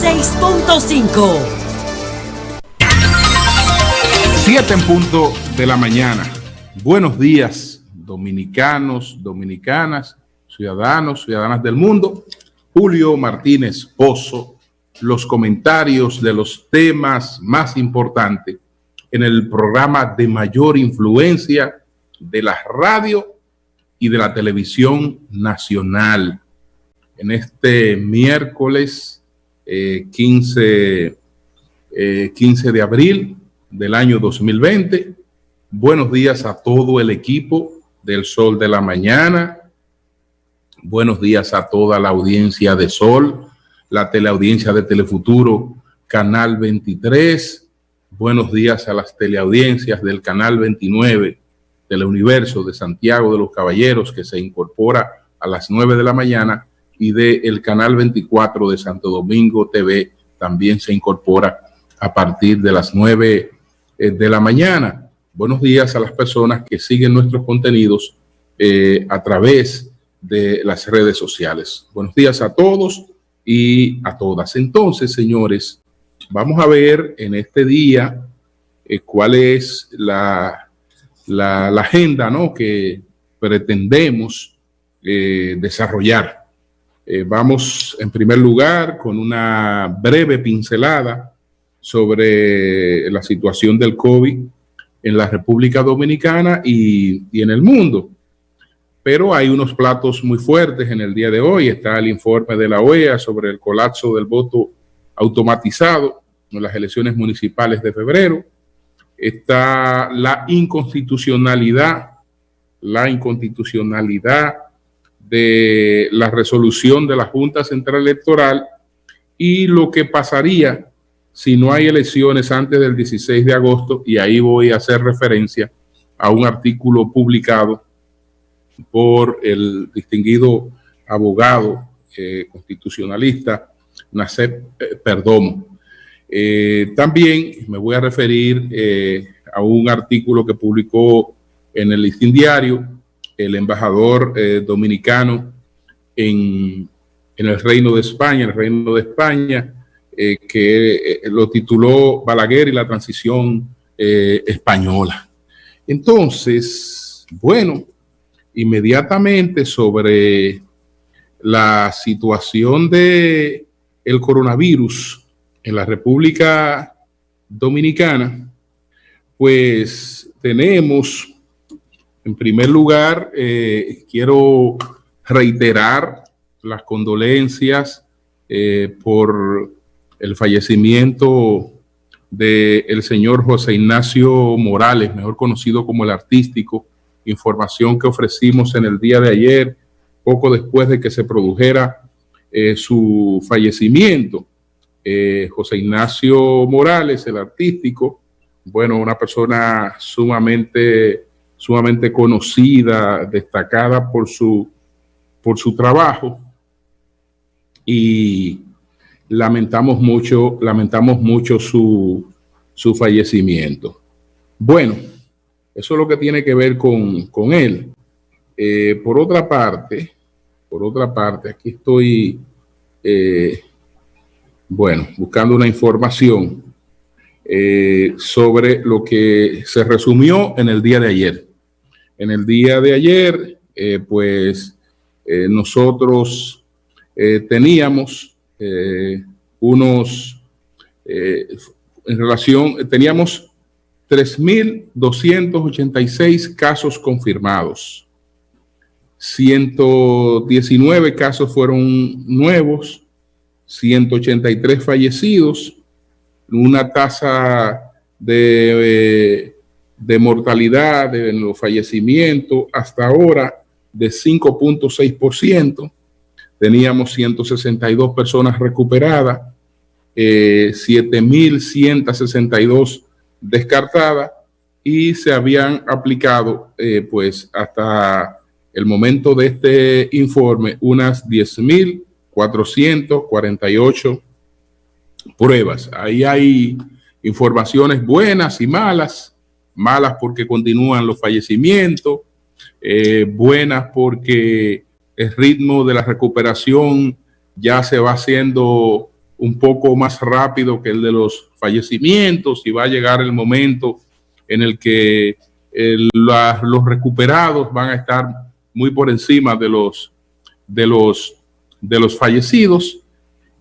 96.5. 7 en punto de la mañana. Buenos días, dominicanos, dominicanas, ciudadanos, ciudadanas del mundo. Julio Martínez Pozo, los comentarios de los temas más importantes en el programa de mayor influencia de la radio y de la televisión nacional. En este miércoles 15 de abril del año 2020. Buenos días a todo el equipo del Sol de la Mañana. Buenos días a toda la audiencia de Sol, la teleaudiencia de Telefuturo, Canal 23. Buenos días a las teleaudiencias del Canal 29, Teleuniverso de Santiago de los Caballeros, que se incorpora a las 9 de la mañana, y del Canal 24 de Santo Domingo TV, también se incorpora a partir de las 9 de la mañana. Buenos días a las personas que siguen nuestros contenidos a través de las redes sociales. Buenos días a todos y a todas. Entonces, señores, vamos a ver en este día cuál es la agenda, ¿no?, que pretendemos desarrollar. Vamos en primer lugar con una breve pincelada sobre la situación del COVID en la República Dominicana y en el mundo. Pero hay unos platos muy fuertes en el día de hoy. Está el informe de la OEA sobre el colapso del voto automatizado en las elecciones municipales de febrero. Está la inconstitucionalidad de la resolución de la Junta Central Electoral y lo que pasaría si no hay elecciones antes del 16 de agosto, y ahí voy a hacer referencia a un artículo publicado por el distinguido abogado constitucionalista Nacep Perdomo. También me voy a referir a un artículo que publicó en el Listín Diario el embajador dominicano en el Reino de España, que lo tituló Balaguer y la transición española. Entonces, bueno, inmediatamente sobre la situación de el coronavirus en la República Dominicana, pues tenemos, en primer lugar, quiero reiterar las condolencias por el fallecimiento del señor José Ignacio Morales, mejor conocido como el Artístico. Información que ofrecimos en el día de ayer, poco después de que se produjera su fallecimiento. José Ignacio Morales, el Artístico, bueno, una persona sumamente conocida, destacada por su trabajo, y lamentamos mucho su fallecimiento. Bueno, eso es lo que tiene que ver con él. Por otra parte, aquí estoy, buscando una información sobre lo que se resumió en el día de ayer. En el día de ayer, nosotros teníamos teníamos 3.286 casos confirmados. 119 casos fueron nuevos, 183 fallecidos, una tasa de mortalidad en los fallecimientos hasta ahora de 5.6%. Teníamos 162 personas recuperadas, 7.162 descartadas, y se habían aplicado, hasta el momento de este informe, unas 10.448 pruebas. Ahí hay informaciones buenas y malas. Malas porque continúan los fallecimientos, buenas porque el ritmo de la recuperación ya se va haciendo un poco más rápido que el de los fallecimientos, y va a llegar el momento en el que los recuperados van a estar muy por encima de los fallecidos.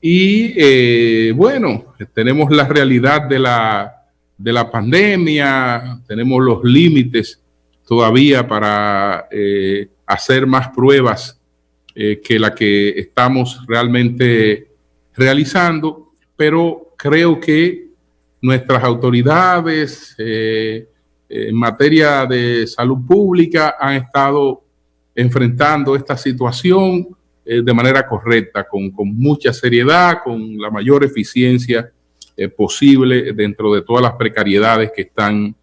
Y bueno, tenemos la realidad de la pandemia, tenemos los límites todavía para hacer más pruebas que la que estamos realmente realizando, pero creo que nuestras autoridades en materia de salud pública han estado enfrentando esta situación de manera correcta, con mucha seriedad, con la mayor eficiencia posible dentro de todas las precariedades que están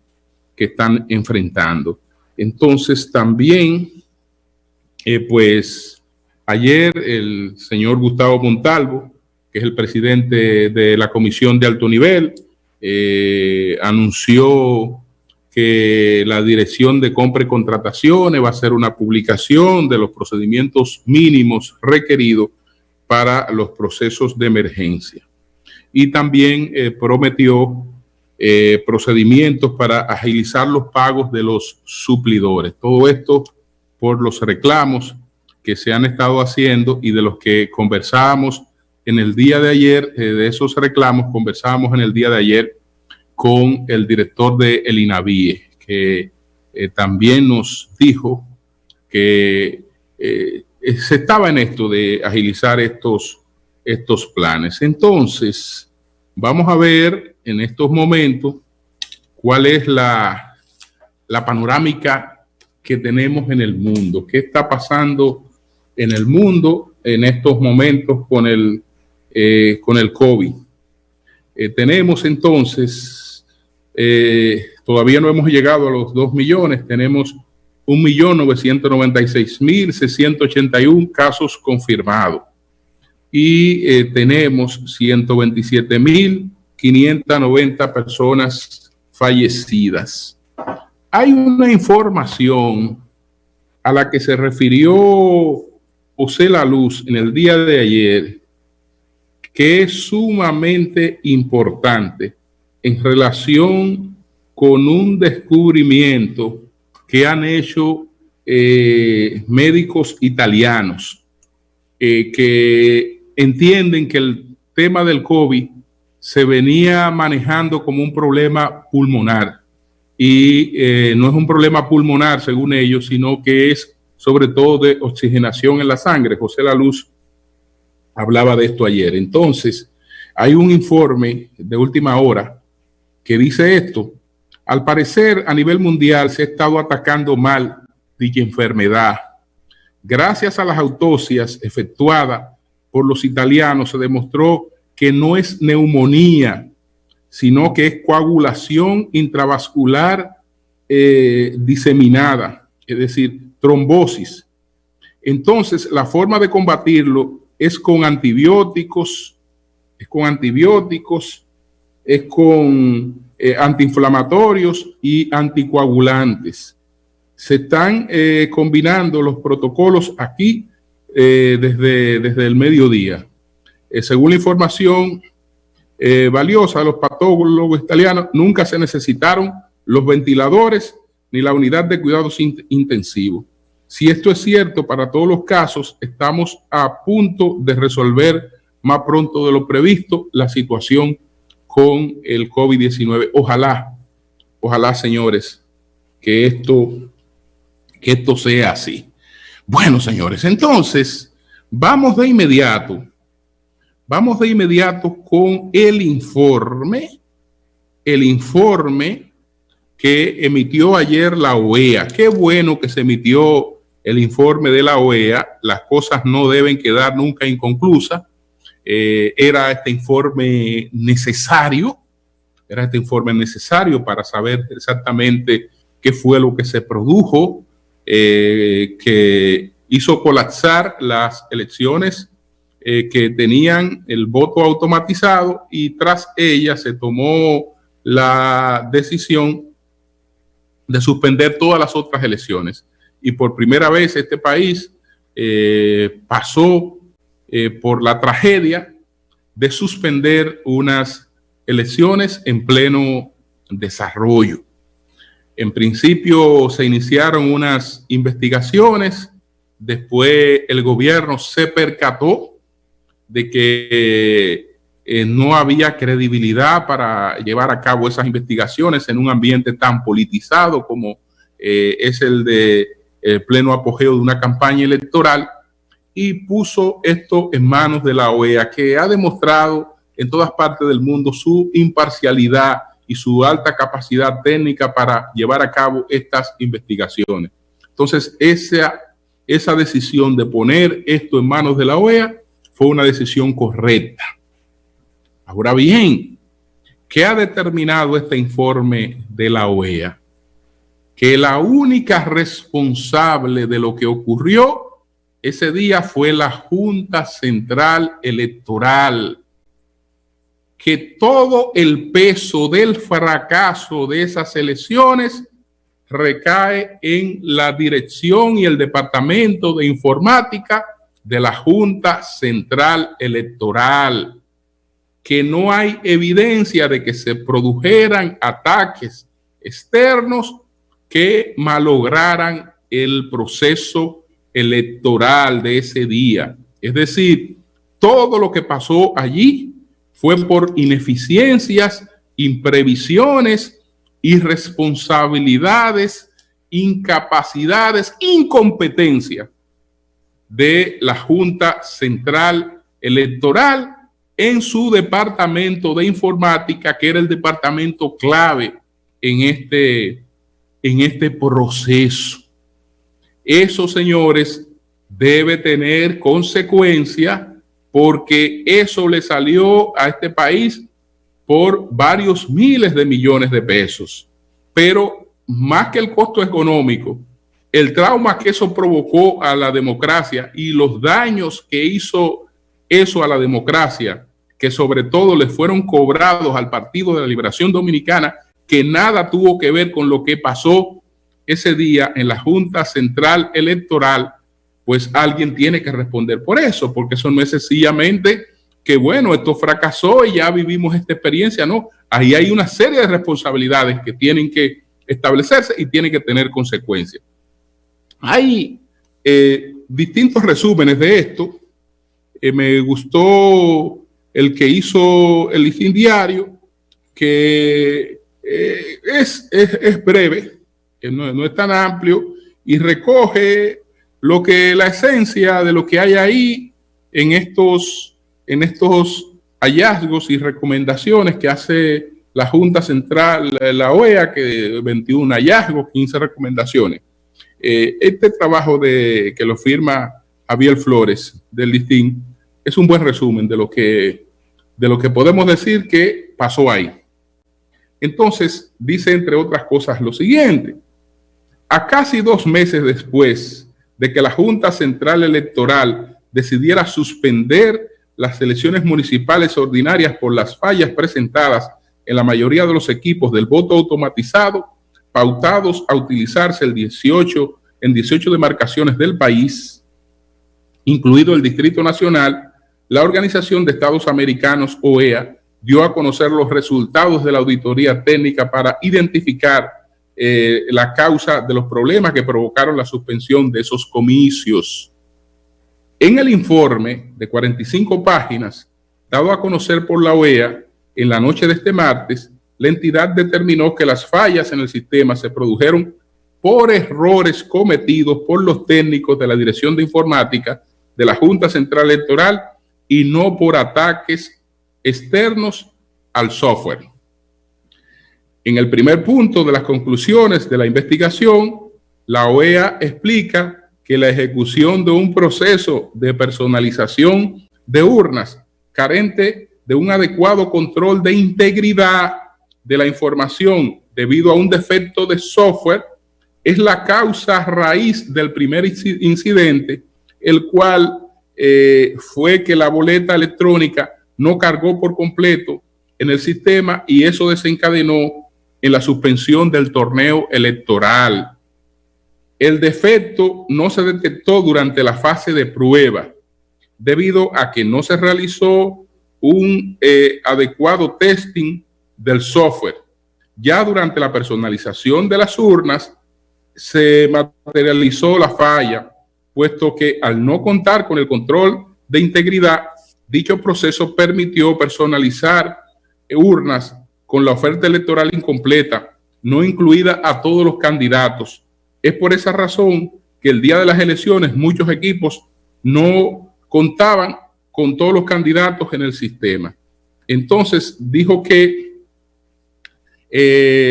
enfrentando. Entonces también, pues ayer el señor Gustavo Montalvo, que es el presidente de la Comisión de Alto Nivel, anunció que la Dirección de Compra y Contrataciones va a hacer una publicación de los procedimientos mínimos requeridos para los procesos de emergencia. Y también prometió procedimientos para agilizar los pagos de los suplidores. Todo esto por los reclamos que se han estado haciendo y de los que conversábamos en el día de ayer. De esos reclamos conversábamos en el día de ayer con el director de el INAVIE, que también nos dijo que se estaba en esto de agilizar estos planes. Entonces, vamos a ver en estos momentos cuál es la panorámica que tenemos en el mundo, qué está pasando en el mundo en estos momentos con el COVID. Tenemos entonces, todavía no hemos llegado a los 2 millones, tenemos 1.996.681 casos confirmados y tenemos 127.590 personas fallecidas. Hay una información a la que se refirió José La Luz en el día de ayer, que es sumamente importante en relación con un descubrimiento que han hecho médicos italianos que entienden que el tema del COVID se venía manejando como un problema pulmonar y no es un problema pulmonar según ellos, sino que es sobre todo de oxigenación en la sangre. José La Luz hablaba de esto ayer. Entonces, hay un informe de última hora que dice esto: al parecer, a nivel mundial se ha estado atacando mal dicha enfermedad. Gracias a las autopsias efectuadas por los italianos, se demostró que no es neumonía, sino que es coagulación intravascular diseminada, es decir, trombosis. Entonces, la forma de combatirlo es con antibióticos, es con antiinflamatorios y anticoagulantes. Se están combinando los protocolos aquí desde el mediodía. Según la información valiosa de los patólogos italianos, nunca se necesitaron los ventiladores ni la unidad de cuidados intensivos. Si esto es cierto para todos los casos, estamos a punto de resolver más pronto de lo previsto la situación con el COVID-19. Ojalá, señores, que esto sea así. Bueno, señores, entonces vamos de inmediato con el informe que emitió ayer la OEA. Qué bueno que se emitió el informe de la OEA. Las cosas no deben quedar nunca inconclusas. Era este informe necesario para saber exactamente qué fue lo que se produjo, que hizo colapsar las elecciones que tenían el voto automatizado, y tras ella se tomó la decisión de suspender todas las otras elecciones. Y por primera vez este país pasó por la tragedia de suspender unas elecciones en pleno desarrollo. En principio se iniciaron unas investigaciones, después el gobierno se percató de que no había credibilidad para llevar a cabo esas investigaciones en un ambiente tan politizado como es el de pleno apogeo de una campaña electoral, y puso esto en manos de la OEA, que ha demostrado en todas partes del mundo su imparcialidad y su alta capacidad técnica para llevar a cabo estas investigaciones. Entonces, esa decisión de poner esto en manos de la OEA fue una decisión correcta. Ahora bien, ¿qué ha determinado este informe de la OEA? Que la única responsable de lo que ocurrió ese día fue la Junta Central Electoral, que todo el peso del fracaso de esas elecciones recae en la dirección y el departamento de informática de la Junta Central Electoral, que no hay evidencia de que se produjeran ataques externos que malograran el proceso electoral de ese día. Es decir, todo lo que pasó allí fue por ineficiencias, imprevisiones, irresponsabilidades, incapacidades, incompetencia de la Junta Central Electoral en su departamento de informática, que era el departamento clave en este proceso. Eso, señores, debe tener consecuencia, porque eso le salió a este país por varios miles de millones de pesos. Pero más que el costo económico, el trauma que eso provocó a la democracia y los daños que hizo eso a la democracia, que sobre todo le fueron cobrados al Partido de la Liberación Dominicana, que nada tuvo que ver con lo que pasó ese día en la Junta Central Electoral, pues alguien tiene que responder por eso, porque eso no es sencillamente que, bueno, esto fracasó y ya vivimos esta experiencia, no. Ahí hay una serie de responsabilidades que tienen que establecerse y tienen que tener consecuencias. Hay distintos resúmenes de esto. Me gustó el que hizo el Listín Diario, que es breve, no es tan amplio, y recoge la esencia de lo que hay ahí en estos hallazgos y recomendaciones que hace la Junta Central, la OEA, que 21 hallazgos, 15 recomendaciones. Este trabajo que lo firma Javier Flores del Listín es un buen resumen de lo que podemos decir que pasó ahí. Entonces, dice entre otras cosas lo siguiente: a casi 2 meses después de que la Junta Central Electoral decidiera suspender las elecciones municipales ordinarias por las fallas presentadas en la mayoría de los equipos del voto automatizado, pautados a utilizarse en 18 demarcaciones del país, incluido el Distrito Nacional, la Organización de Estados Americanos, OEA, dio a conocer los resultados de la auditoría técnica para identificar la causa de los problemas que provocaron la suspensión de esos comicios. En el informe de 45 páginas, dado a conocer por la OEA en la noche de este martes, la entidad determinó que las fallas en el sistema se produjeron por errores cometidos por los técnicos de la Dirección de Informática de la Junta Central Electoral y no por ataques externos al software. En el primer punto de las conclusiones de la investigación, la OEA explica que la ejecución de un proceso de personalización de urnas carente de un adecuado control de integridad de la información debido a un defecto de software es la causa raíz del primer incidente, el cual fue que la boleta electrónica no cargó por completo en el sistema, y eso desencadenó en la suspensión del torneo electoral. El defecto no se detectó durante la fase de prueba, debido a que no se realizó un adecuado testing del software. Ya durante la personalización de las urnas se materializó la falla, puesto que al no contar con el control de integridad, dicho proceso permitió personalizar urnas con la oferta electoral incompleta, no incluida a todos los candidatos. Es por esa razón que el día de las elecciones muchos equipos no contaban con todos los candidatos en el sistema. Entonces dijo que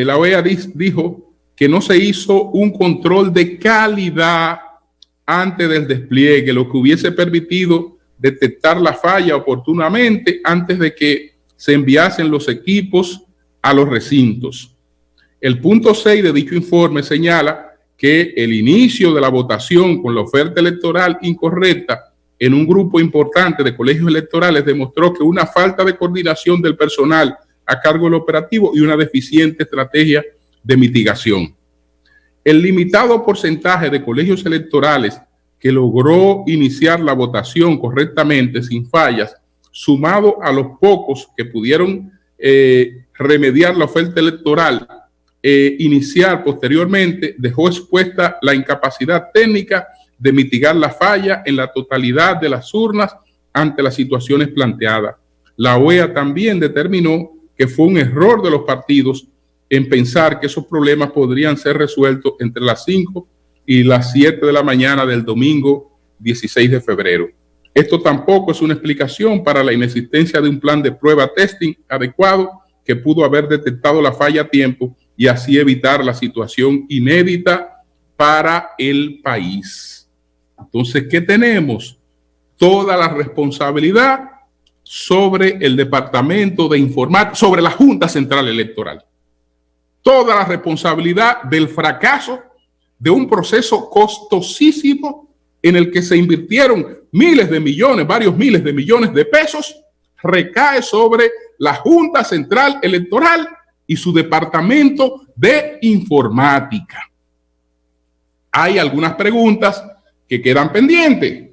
la OEA dijo que no se hizo un control de calidad antes del despliegue, lo que hubiese permitido detectar la falla oportunamente antes de que se enviasen los equipos a los recintos. El punto 6 de dicho informe señala que el inicio de la votación con la oferta electoral incorrecta en un grupo importante de colegios electorales demostró que una falta de coordinación del personal a cargo del operativo y una deficiente estrategia de mitigación. El limitado porcentaje de colegios electorales que logró iniciar la votación correctamente sin fallas, sumado a los pocos que pudieron remediar la oferta electoral iniciar posteriormente, dejó expuesta la incapacidad técnica de mitigar la falla en la totalidad de las urnas ante las situaciones planteadas. La OEA también determinó que fue un error de los partidos en pensar que esos problemas podrían ser resueltos entre las 5 y las 7 de la mañana del domingo 16 de febrero. Esto tampoco es una explicación para la inexistencia de un plan de prueba testing adecuado que pudo haber detectado la falla a tiempo y así evitar la situación inédita para el país. Entonces, ¿qué tenemos? Toda la responsabilidad sobre el Departamento de Informática, sobre la Junta Central Electoral. Toda la responsabilidad del fracaso de un proceso costosísimo en el que se invirtieron miles de millones, varios miles de millones de pesos, recae sobre la Junta Central Electoral y su Departamento de Informática. Hay algunas preguntas que quedan pendientes.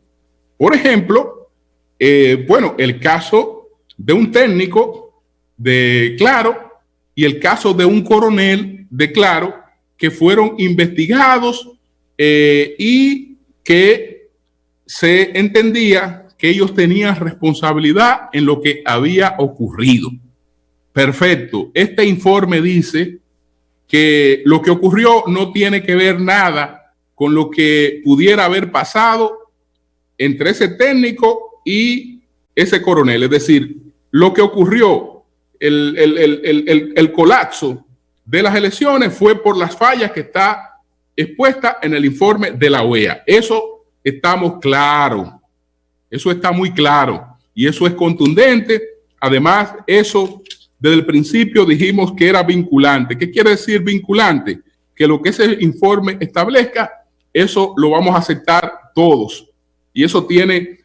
Por ejemplo, el caso de un técnico de Claro y el caso de un coronel de Claro que fueron investigados y que se entendía que ellos tenían responsabilidad en lo que había ocurrido. Perfecto. Este informe dice que lo que ocurrió no tiene que ver nada con lo que pudiera haber pasado entre ese técnico y ese coronel. Es decir, lo que ocurrió, el colapso de las elecciones fue por las fallas que está expuesta en el informe de la OEA. Eso estamos claros. Eso está muy claro y eso es contundente. Además, eso desde el principio dijimos que era vinculante. ¿Qué quiere decir vinculante? Que lo que ese informe establezca, eso lo vamos a aceptar todos. Y eso tiene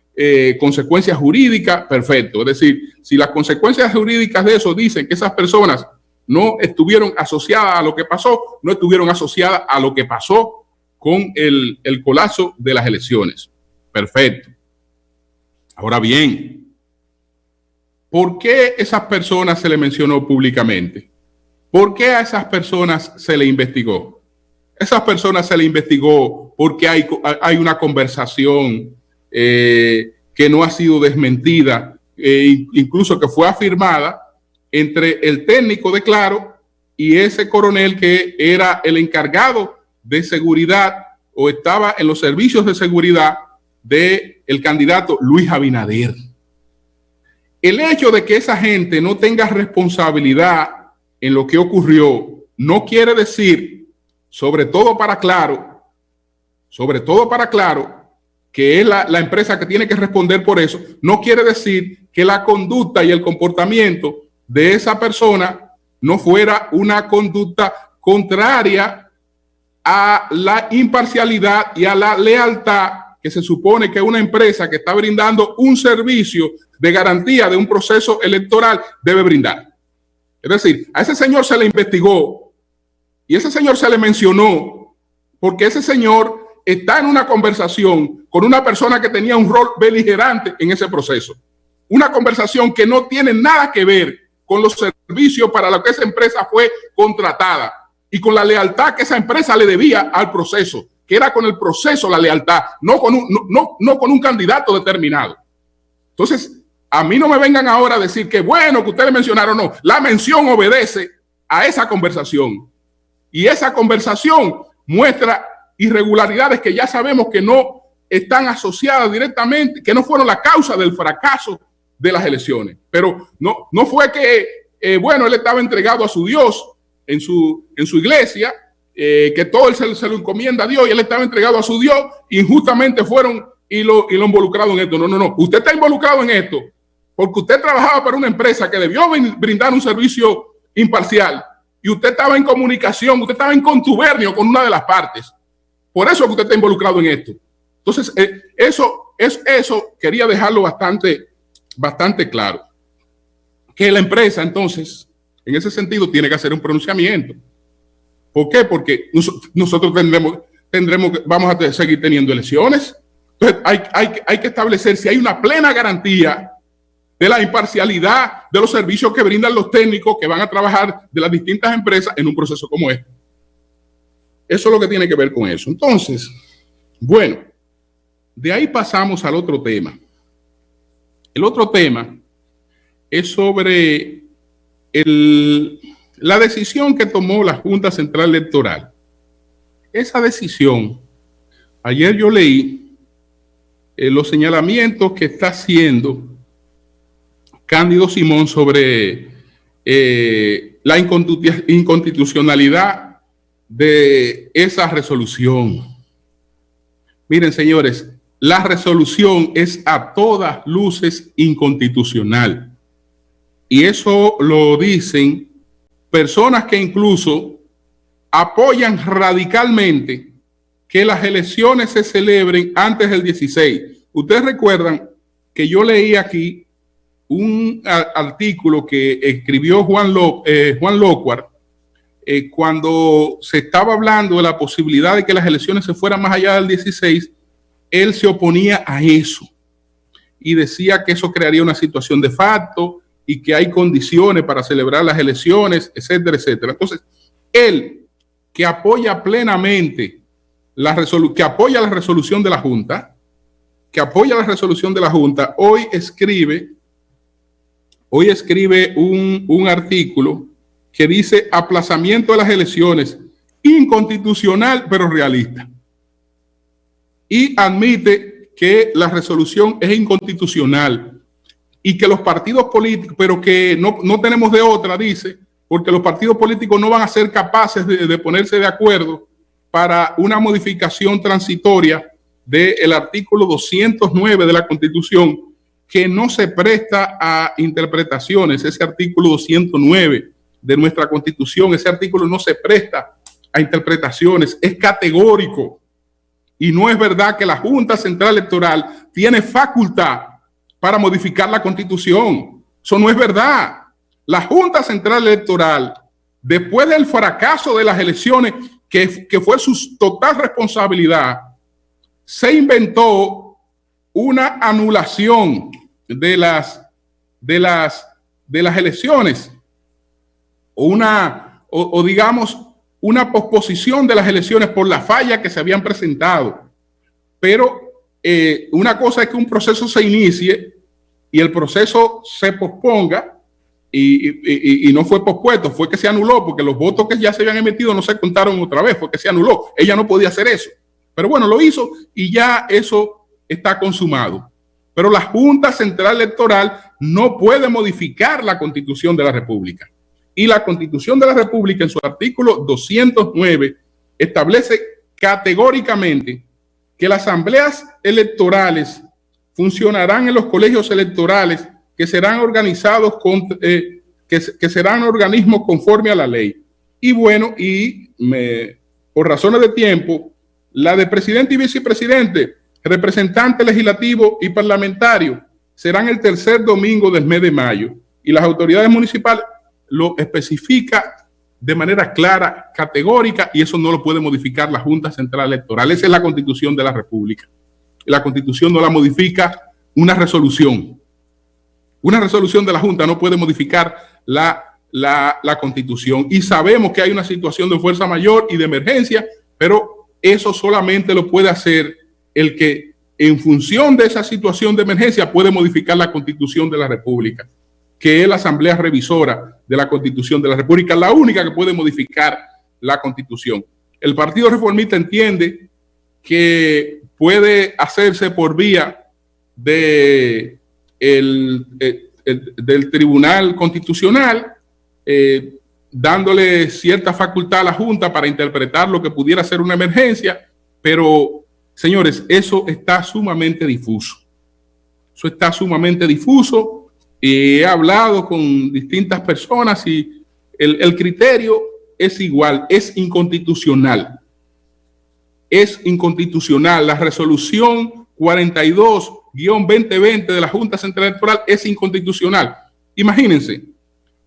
consecuencias jurídicas, perfecto. Es decir, si las consecuencias jurídicas de eso dicen que esas personas no estuvieron asociadas a lo que pasó, no estuvieron asociadas a lo que pasó con el colapso de las elecciones. Perfecto. Ahora bien, ¿por qué esas personas se le mencionó públicamente? ¿Por qué a esas personas se le investigó? Esas personas se le investigó porque hay una conversación que no ha sido desmentida, incluso que fue afirmada entre el técnico de Claro y ese coronel que era el encargado de seguridad o estaba en los servicios de seguridad del candidato Luis Abinader. El hecho de que esa gente no tenga responsabilidad en lo que ocurrió no quiere decir, sobre todo para Claro, que es la empresa que tiene que responder por eso, no quiere decir que la conducta y el comportamiento de esa persona no fuera una conducta contraria a la imparcialidad y a la lealtad que se supone que una empresa que está brindando un servicio de garantía de un proceso electoral debe brindar. Es decir, a ese señor se le investigó y ese señor se le mencionó porque ese señor está en una conversación con una persona que tenía un rol beligerante en ese proceso. una conversación que no tiene nada que ver con los servicios para los que esa empresa fue contratada y con la lealtad que esa empresa le debía al proceso, que era con el proceso la lealtad, no con un candidato determinado. Entonces, a mí no me vengan ahora a decir que bueno que ustedes mencionaron, no, la mención obedece a esa conversación y esa conversación muestra irregularidades que ya sabemos que no están asociadas directamente, que no fueron la causa del fracaso de las elecciones. Pero no fue que, bueno, él estaba entregado a su Dios en su iglesia, que todo él se lo encomienda a Dios y él estaba entregado a su Dios, injustamente fueron y lo involucraron en esto. No. Usted está involucrado en esto porque usted trabajaba para una empresa que debió brindar un servicio imparcial y usted estaba en comunicación, usted estaba en contubernio con una de las partes. Por eso que usted está involucrado en esto. Entonces, eso quería dejarlo bastante claro. Que la empresa, entonces, en ese sentido, tiene que hacer un pronunciamiento. ¿Por qué? Porque nosotros vamos a seguir teniendo elecciones. Entonces, hay que establecer si hay una plena garantía de la imparcialidad de los servicios que brindan los técnicos que van a trabajar de las distintas empresas en un proceso como este. Eso es lo que tiene que ver con eso. Entonces, bueno, de ahí pasamos al otro tema. El otro tema es sobre la decisión que tomó la Junta Central Electoral. Esa decisión, ayer yo leí los señalamientos que está haciendo Cándido Simón sobre la inconstitucionalidad de esa resolución. Miren, señores, la resolución es a todas luces inconstitucional. Y eso lo dicen personas que incluso apoyan radicalmente que las elecciones se celebren antes del 16. Ustedes recuerdan que yo leí aquí un artículo que escribió Juan Lockhart cuando se estaba hablando de la posibilidad de que las elecciones se fueran más allá del 16. Él se oponía a eso y decía que eso crearía una situación de facto y que hay condiciones para celebrar las elecciones, etcétera, etcétera. Entonces, él, que apoya plenamente la resolución de la Junta, hoy escribe un artículo que dice aplazamiento de las elecciones, inconstitucional pero realista. Y admite que la resolución es inconstitucional y que los partidos políticos, pero que no tenemos de otra, dice, porque los partidos políticos no van a ser capaces de ponerse de acuerdo para una modificación transitoria del artículo 209 de la Constitución, que no se presta a interpretaciones. Ese artículo 209 de nuestra Constitución, ese artículo no se presta a interpretaciones, es categórico. Y no es verdad que la Junta Central Electoral tiene facultad para modificar la Constitución. Eso no es verdad. La Junta Central Electoral, después del fracaso de las elecciones, que fue su total responsabilidad, se inventó una anulación de las elecciones o digamos una posposición de las elecciones por la falla que se habían presentado. Pero una cosa es que un proceso se inicie y el proceso se posponga y no fue pospuesto, fue que se anuló porque los votos que ya se habían emitido no se contaron otra vez, fue que se anuló. Ella no podía hacer eso. Pero bueno, lo hizo y ya eso está consumado. Pero la Junta Central Electoral no puede modificar la Constitución de la República. Y la Constitución de la República, en su artículo 209, establece categóricamente que las asambleas electorales funcionarán en los colegios electorales que serán organizados que serán organismos conforme a la ley. Y bueno, por razones de tiempo, la de presidente y vicepresidente, representante legislativo y parlamentario serán el tercer domingo del mes de mayo. Y las autoridades municipales lo especifica de manera clara, categórica, y eso no lo puede modificar la Junta Central Electoral. Esa es la Constitución de la República. La Constitución no la modifica una resolución. Una resolución de la Junta no puede modificar la Constitución. Y sabemos que hay una situación de fuerza mayor y de emergencia, pero eso solamente lo puede hacer el que, en función de esa situación de emergencia, puede modificar la Constitución de la República, que es la Asamblea Revisora de la Constitución de la República, la única que puede modificar la Constitución. El Partido Reformista entiende que puede hacerse por vía del Tribunal Constitucional, dándole cierta facultad a la Junta para interpretar lo que pudiera ser una emergencia, pero, señores, eso está sumamente difuso. Eso está sumamente difuso. He hablado con distintas personas y el criterio es igual, es inconstitucional. Es inconstitucional. La resolución 42-2020 de la Junta Central Electoral es inconstitucional. Imagínense,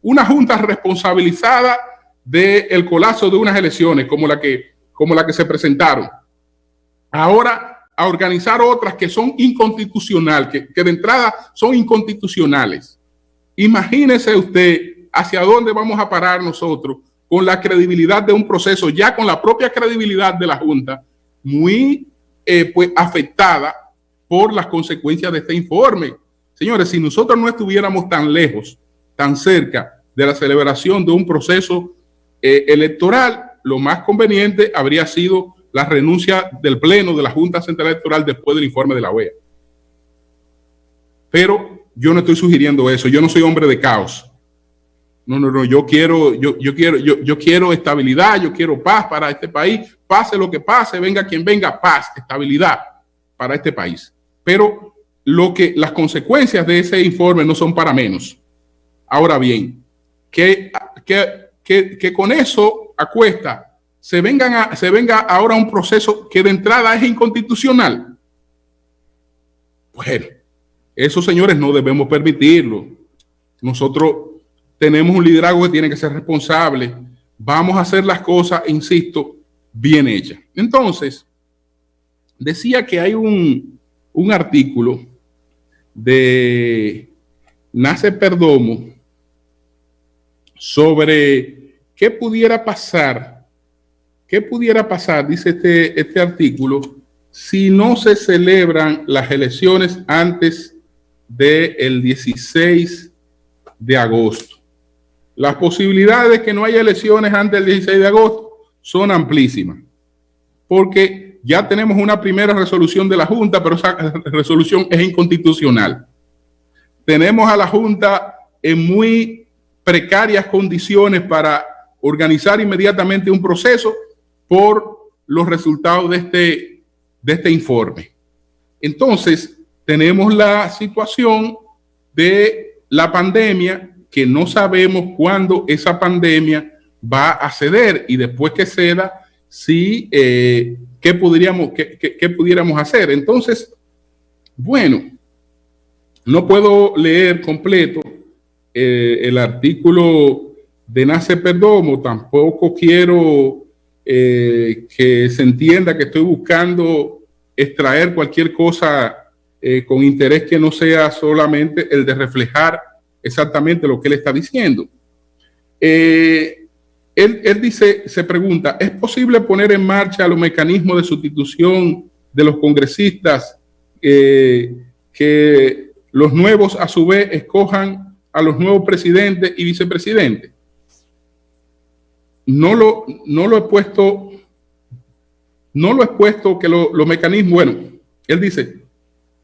una junta responsabilizada del colapso de unas elecciones como la que se presentaron, ahora a organizar otras que son inconstitucionales, que de entrada son inconstitucionales. Imagínese usted hacia dónde vamos a parar nosotros con la credibilidad de un proceso, ya con la propia credibilidad de la Junta, muy pues afectada por las consecuencias de este informe. Señores, si nosotros no estuviéramos tan lejos, tan cerca de la celebración de un proceso electoral, lo más conveniente habría sido la renuncia del Pleno de la Junta Central Electoral después del informe de la OEA. Pero yo no estoy sugiriendo eso, yo no soy hombre de caos. No, yo quiero estabilidad, yo quiero paz para este país, pase lo que pase, venga quien venga, paz, estabilidad para este país. Pero las consecuencias de ese informe no son para menos. Ahora bien, que con eso a cuesta se venga ahora un proceso que de entrada es inconstitucional. Bueno, eso, señores, no debemos permitirlo. Nosotros tenemos un liderazgo que tiene que ser responsable. Vamos a hacer las cosas, insisto, bien hechas. Entonces, decía que hay un artículo de Nace Perdomo sobre qué pudiera pasar, dice este artículo, si no se celebran las elecciones antes del 16 de agosto. Las posibilidades de que no haya elecciones antes del 16 de agosto son amplísimas, porque ya tenemos una primera resolución de la Junta, pero esa resolución es inconstitucional. Tenemos a la Junta en muy precarias condiciones para organizar inmediatamente un proceso por los resultados de este informe. Entonces, tenemos la situación de la pandemia, que no sabemos cuándo esa pandemia va a ceder, y después que ceda, sí, ¿qué pudiéramos hacer? Entonces, bueno, no puedo leer completo el artículo de Nace Perdomo, tampoco quiero que se entienda que estoy buscando extraer cualquier cosa con interés que no sea solamente el de reflejar exactamente lo que él está diciendo. Él dice, se pregunta, ¿es posible poner en marcha los mecanismos de sustitución de los congresistas que los nuevos a su vez escojan a los nuevos presidentes y vicepresidentes? No lo he puesto que los mecanismos, bueno, él dice,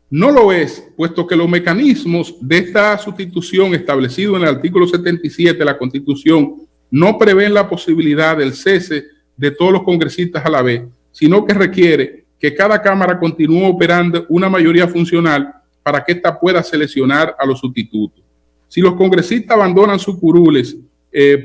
no lo es, puesto que los mecanismos de esta sustitución establecidos en el artículo 77 de la Constitución no prevén la posibilidad del cese de todos los congresistas a la vez, sino que requiere que cada Cámara continúe operando una mayoría funcional para que ésta pueda seleccionar a los sustitutos. Si los congresistas abandonan sus curules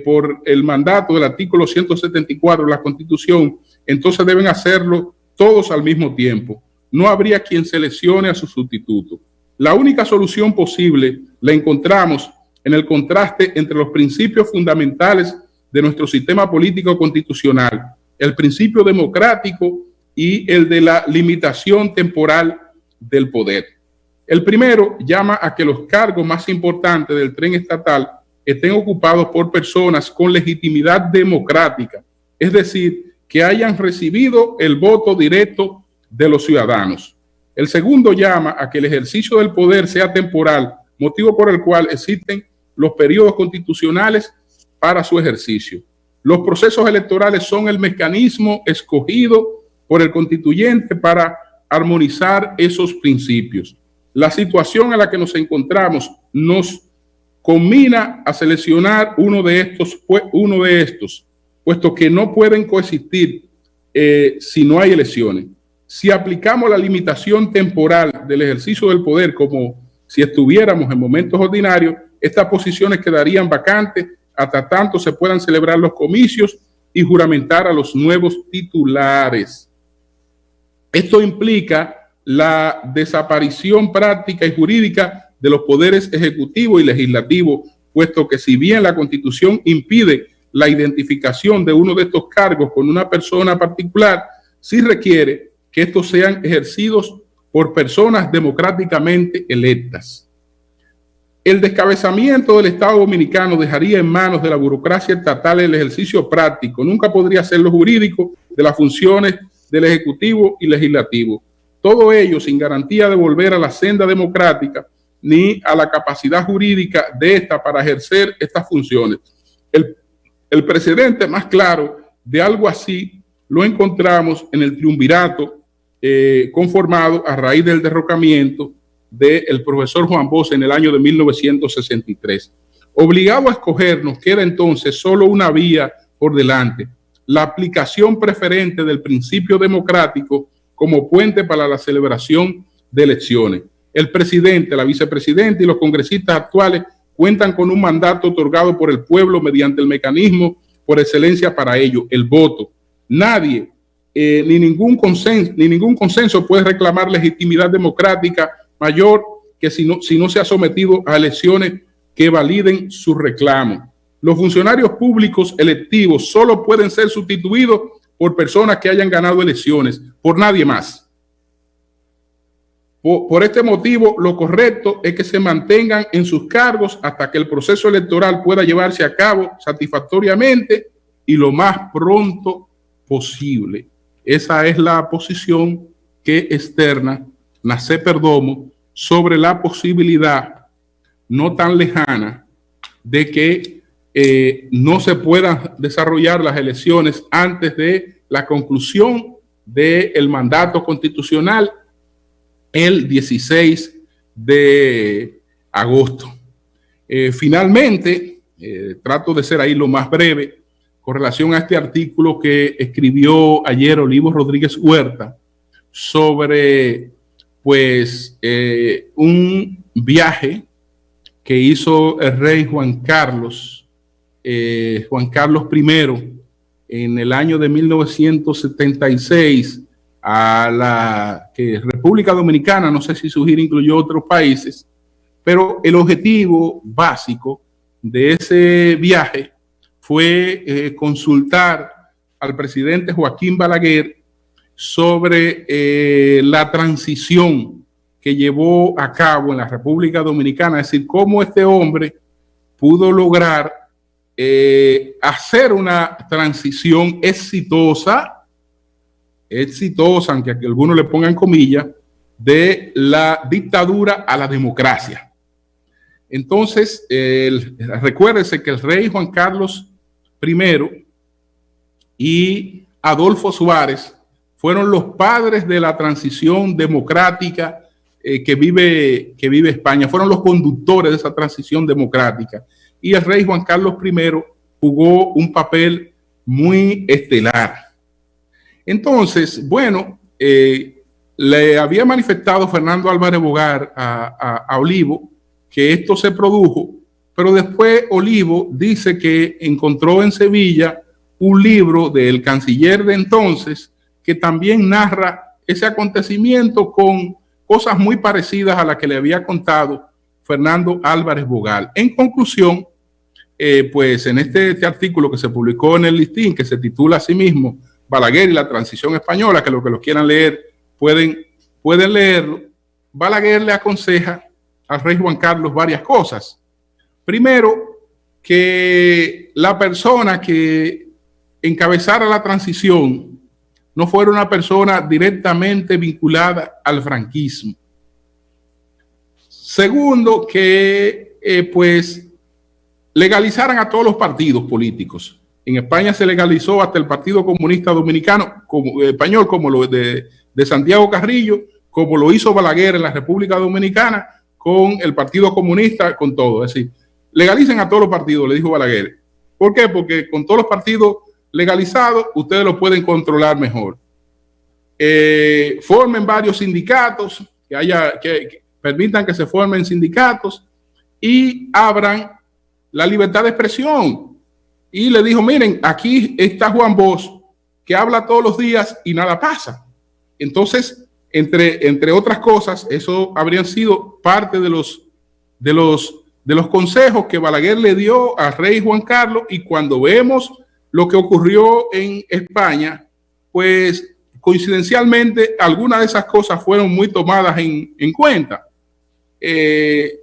por el mandato del artículo 174 de la Constitución, entonces deben hacerlo todos al mismo tiempo. No habría quien seleccione a su sustituto. La única solución posible la encontramos en el contraste entre los principios fundamentales de nuestro sistema político constitucional, el principio democrático y el de la limitación temporal del poder. El primero llama a que los cargos más importantes del tren estatal estén ocupados por personas con legitimidad democrática, es decir, que hayan recibido el voto directo de los ciudadanos. El segundo llama a que el ejercicio del poder sea temporal, motivo por el cual existen los periodos constitucionales para su ejercicio. Los procesos electorales son el mecanismo escogido por el constituyente para armonizar esos principios. La situación en la que nos encontramos nos combina a seleccionar uno de estos, puesto que no pueden coexistir si no hay elecciones. Si aplicamos la limitación temporal del ejercicio del poder como si estuviéramos en momentos ordinarios, estas posiciones quedarían vacantes hasta tanto se puedan celebrar los comicios y juramentar a los nuevos titulares. Esto implica la desaparición práctica y jurídica de los poderes ejecutivo y legislativo, puesto que si bien la Constitución impide la identificación de uno de estos cargos con una persona particular, sí requiere que estos sean ejercidos por personas democráticamente electas. El descabezamiento del Estado dominicano dejaría en manos de la burocracia estatal el ejercicio práctico, nunca podría ser lo jurídico de las funciones del Ejecutivo y Legislativo. Todo ello sin garantía de volver a la senda democrática ni a la capacidad jurídica de esta para ejercer estas funciones. El precedente más claro de algo así lo encontramos en el triunvirato conformado a raíz del derrocamiento del profesor Juan Bosch en el año de 1963. Obligado a escoger, nos queda entonces solo una vía por delante: la aplicación preferente del principio democrático como puente para la celebración de elecciones. El presidente, la vicepresidenta y los congresistas actuales cuentan con un mandato otorgado por el pueblo mediante el mecanismo por excelencia para ello, el voto. Nadie, ni ningún consenso puede reclamar legitimidad democrática mayor que si no se ha sometido a elecciones que validen su reclamo. Los funcionarios públicos electivos solo pueden ser sustituidos por personas que hayan ganado elecciones, por nadie más. Por este motivo, lo correcto es que se mantengan en sus cargos hasta que el proceso electoral pueda llevarse a cabo satisfactoriamente y lo más pronto posible. Esa es la posición que externa Nacé Perdomo sobre la posibilidad no tan lejana de que no se puedan desarrollar las elecciones antes de la conclusión del mandato constitucional el 16 de agosto. Finalmente, trato de ser ahí lo más breve con relación a este artículo que escribió ayer Olivo Rodríguez Huerta sobre un viaje que hizo el rey Juan Carlos I en el año de 1976 a la República Dominicana. No sé si su gira incluyó otros países, pero el objetivo básico de ese viaje fue consultar al presidente Joaquín Balaguer sobre la transición que llevó a cabo en la República Dominicana, es decir, cómo este hombre pudo lograr hacer una transición exitosa, aunque aquí algunos le pongan comillas, de la dictadura a la democracia. Entonces, recuérdese que el rey Juan Carlos I y Adolfo Suárez fueron los padres de la transición democrática que vive España, fueron los conductores de esa transición democrática. Y el rey Juan Carlos I jugó un papel muy estelar. Entonces, bueno, le había manifestado Fernando Álvarez Bogar a Olivo que esto se produjo, pero después Olivo dice que encontró en Sevilla un libro del canciller de entonces que también narra ese acontecimiento con cosas muy parecidas a las que le había contado Fernando Álvarez Bogar. En conclusión, pues en este artículo que se publicó en el Listín, que se titula así mismo Balaguer y la transición española, que los que lo quieran leer pueden leerlo, Balaguer le aconseja al rey Juan Carlos varias cosas. Primero, que la persona que encabezara la transición no fuera una persona directamente vinculada al franquismo. Segundo, que pues legalizaran a todos los partidos políticos. En España se legalizó hasta el Partido Comunista Dominicano, español, como lo de Santiago Carrillo, como lo hizo Balaguer en la República Dominicana con el Partido Comunista, con todo. Es decir, legalicen a todos los partidos, le dijo Balaguer. ¿Por qué? Porque con todos los partidos legalizados, ustedes lo pueden controlar mejor. Formen varios sindicatos, que permitan que se formen sindicatos y abran la libertad de expresión. Y le dijo, miren, aquí está Juan Bosch, que habla todos los días y nada pasa. Entonces, entre otras cosas, eso habrían sido parte de los consejos que Balaguer le dio al rey Juan Carlos, y cuando vemos lo que ocurrió en España, pues coincidencialmente algunas de esas cosas fueron muy tomadas en cuenta. El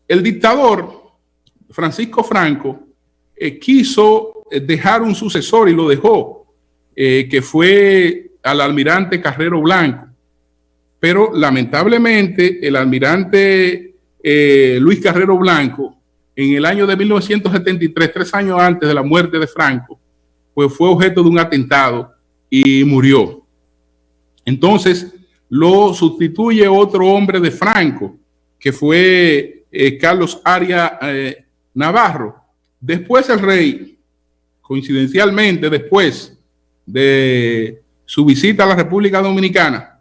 dictador Francisco Franco quiso dejar un sucesor y lo dejó, que fue al almirante Carrero Blanco, pero lamentablemente el almirante Luis Carrero Blanco, en el año de 1973, 3 años antes de la muerte de Franco, pues fue objeto de un atentado y murió. Entonces lo sustituye otro hombre de Franco, que fue Carlos Arias Navarro. Después el rey, coincidencialmente después de su visita a la República Dominicana,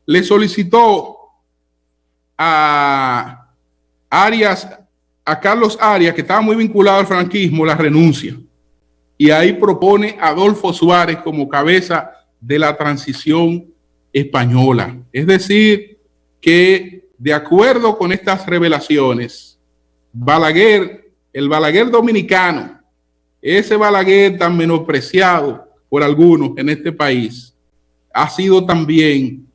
le solicitó a Carlos Arias, que estaba muy vinculado al franquismo, la renuncia. Y ahí propone a Adolfo Suárez como cabeza de la transición española. Es decir, que de acuerdo con estas revelaciones, Balaguer, el Balaguer dominicano, ese Balaguer tan menospreciado por algunos en este país, ha sido también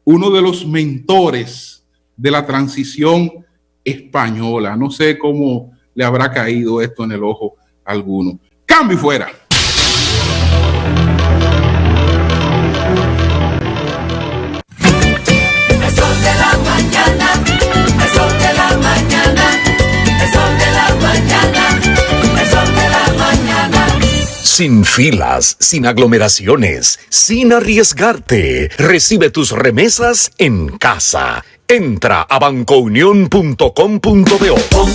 uno de los mentores de la transición española. No sé cómo le habrá caído esto en el ojo a alguno. Cambio y fuera. El sol de la mañana, el sol de la mañana, el sol de la mañana, el sol de la mañana. Sin filas, sin aglomeraciones, sin arriesgarte. Recibe tus remesas en casa. Entra a bancounion.com.do.